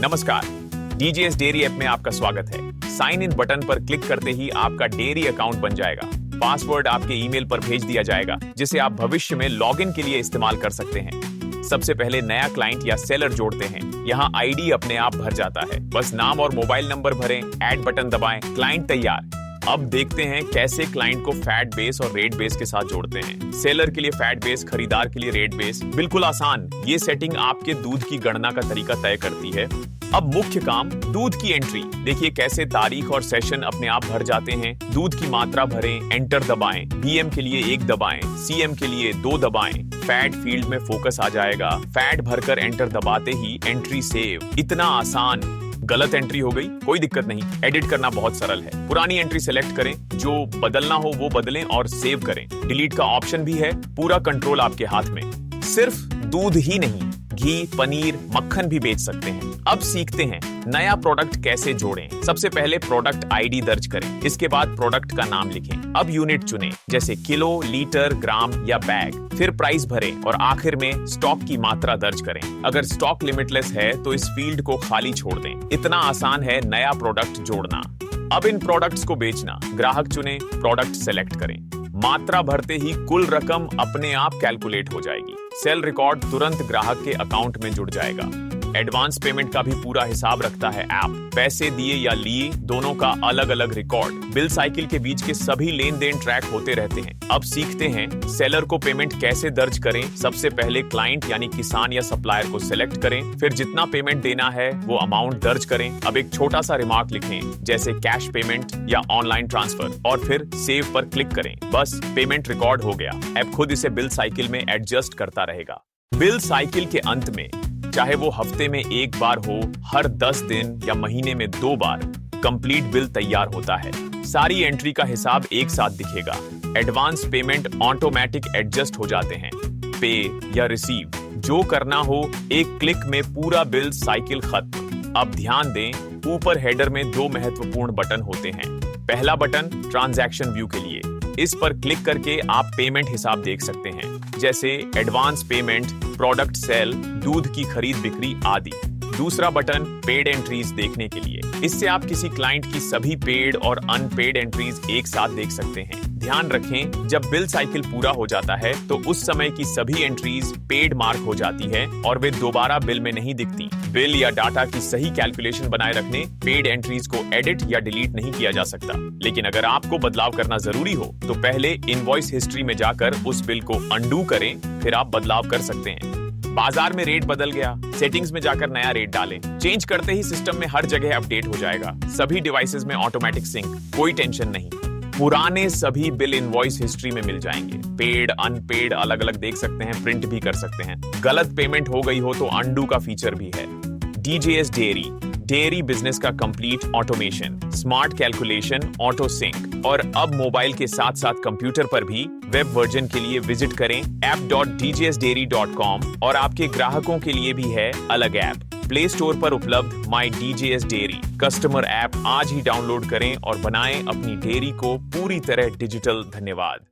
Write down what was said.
नमस्कार, DGS dairy app में आपका स्वागत है। साइन इन बटन पर क्लिक करते ही आपका डेयरी अकाउंट बन जाएगा। पासवर्ड आपके ईमेल पर भेज दिया जाएगा, जिसे आप भविष्य में लॉगिन के लिए इस्तेमाल कर सकते हैं। सबसे पहले नया क्लाइंट या सेलर जोड़ते हैं। यहाँ आईडी अपने आप भर जाता है, बस नाम और मोबाइल नंबर भरें, ऐड बटन दबाएं, क्लाइंट तैयार। अब देखते हैं कैसे क्लाइंट को फैट बेस और रेट बेस के साथ जोड़ते हैं। सेलर के लिए फैट बेस, खरीदार के लिए रेट बेस। बिल्कुल आसान। ये सेटिंग आपके दूध की गणना का तरीका तय करती है। अब मुख्य काम, दूध की एंट्री। देखिए कैसे तारीख और सेशन अपने आप भर जाते हैं। दूध की मात्रा भरें, एंटर दबाएं, बीएम के लिए 1 दबाएं, सीएम के लिए 2 दबाएं। फैट फील्ड में फोकस आ जाएगा। फैट भरकर एंटर दबाते ही एंट्री सेव। इतना आसान। गलत एंट्री हो गई, कोई दिक्कत नहीं, एडिट करना बहुत सरल है। पुरानी एंट्री सेलेक्ट करें, जो बदलना हो वो बदलें और सेव करें। डिलीट का ऑप्शन भी है, पूरा कंट्रोल आपके हाथ में। सिर्फ दूध ही नहीं, घी, पनीर, मक्खन भी बेच सकते हैं। अब सीखते हैं नया प्रोडक्ट कैसे जोड़ें। सबसे पहले प्रोडक्ट आईडी दर्ज करें, इसके बाद प्रोडक्ट का नाम लिखें। अब यूनिट चुनें, जैसे किलो, लीटर, ग्राम या बैग। फिर प्राइस भरें और आखिर में स्टॉक की मात्रा दर्ज करें। अगर स्टॉक लिमिटलेस है तो इस फील्ड को खाली छोड़ दें। इतना आसान है नया प्रोडक्ट जोड़ना। अब इन प्रोडक्ट्स को बेचना। ग्राहक चुनें, प्रोडक्ट सेलेक्ट करें। मात्रा भरते ही कुल रकम अपने आप कैलकुलेट हो जाएगी। सेल रिकॉर्ड तुरंत ग्राहक के अकाउंट में जुड़ जाएगा। एडवांस पेमेंट का भी पूरा हिसाब रखता है ऐप। पैसे दिए या लिए, दोनों का अलग अलग रिकॉर्ड। बिल साइकिल के बीच के सभी लेन देन ट्रैक होते रहते हैं। अब सीखते हैं सेलर को पेमेंट कैसे दर्ज करें। सबसे पहले क्लाइंट यानी किसान या सप्लायर को सिलेक्ट करें, फिर जितना पेमेंट देना है वो अमाउंट दर्ज करें। अब एक छोटा सा रिमार्क लिखें, जैसे कैश पेमेंट या ऑनलाइन ट्रांसफर, और फिर सेव पर क्लिक करें। बस पेमेंट रिकॉर्ड हो गया। ऐप खुद इसे बिल साइकिल में एडजस्ट करता रहेगा। बिल साइकिल के अंत में, चाहे वो हफ्ते में 1 बार हो, हर 10 दिन या महीने में 2 बार, कंप्लीट बिल तैयार होता है। सारी एंट्री का हिसाब एक साथ दिखेगा। एडवांस पेमेंट ऑटोमेटिक एडजस्ट हो जाते हैं। पे या रिसीव, जो करना हो एक क्लिक में पूरा बिल साइकिल खत्म। अब ध्यान दें, ऊपर हेडर में 2 महत्वपूर्ण बटन होते हैं। पहला बटन ट्रांजैक्शन व्यू के लिए, इस पर क्लिक करके आप पेमेंट हिसाब देख सकते हैं, जैसे एडवांस पेमेंट, प्रोडक्ट सेल, दूध की खरीद बिक्री आदि। दूसरा बटन पेड एंट्रीज देखने के लिए, इससे आप किसी क्लाइंट की सभी पेड और अनपेड एंट्रीज एक साथ देख सकते हैं। ध्यान रखें, जब बिल साइकिल पूरा हो जाता है तो उस समय की सभी एंट्रीज पेड मार्क हो जाती है और वे दोबारा बिल में नहीं दिखती। बिल या डाटा की सही कैलकुलेशन बनाए रखने पेड एंट्रीज को एडिट या डिलीट नहीं किया जा सकता। लेकिन अगर आपको बदलाव करना जरूरी हो तो पहले इनवॉइस हिस्ट्री में जाकर उस बिल को अनडू करें, फिर आप बदलाव कर सकते हैं। बाजार में रेट बदल गया, सेटिंग्स में जाकर नया रेट डालें। चेंज करते ही सिस्टम में हर जगह अपडेट हो जाएगा। सभी डिवाइसेस में ऑटोमेटिक सिंक, कोई टेंशन नहीं। पुराने सभी बिल इनवॉइस हिस्ट्री में मिल जाएंगे। पेड, अनपेड अलग अलग देख सकते हैं, प्रिंट भी कर सकते हैं। गलत पेमेंट हो गई हो तो अनडू का फीचर भी है। डीजीएस डेयरी, डेयरी बिजनेस का complete automation, smart calculation, auto sync, और अब मोबाइल के साथ साथ कंप्यूटर पर भी। वेब वर्जन के लिए विजिट करें app.dgsdairy.com, और आपके ग्राहकों के लिए भी है अलग ऐप। प्ले स्टोर पर उपलब्ध माई डीजीएस डेयरी कस्टमर ऐप आज ही डाउनलोड करें और बनाएं अपनी डेयरी को पूरी तरह डिजिटल। धन्यवाद।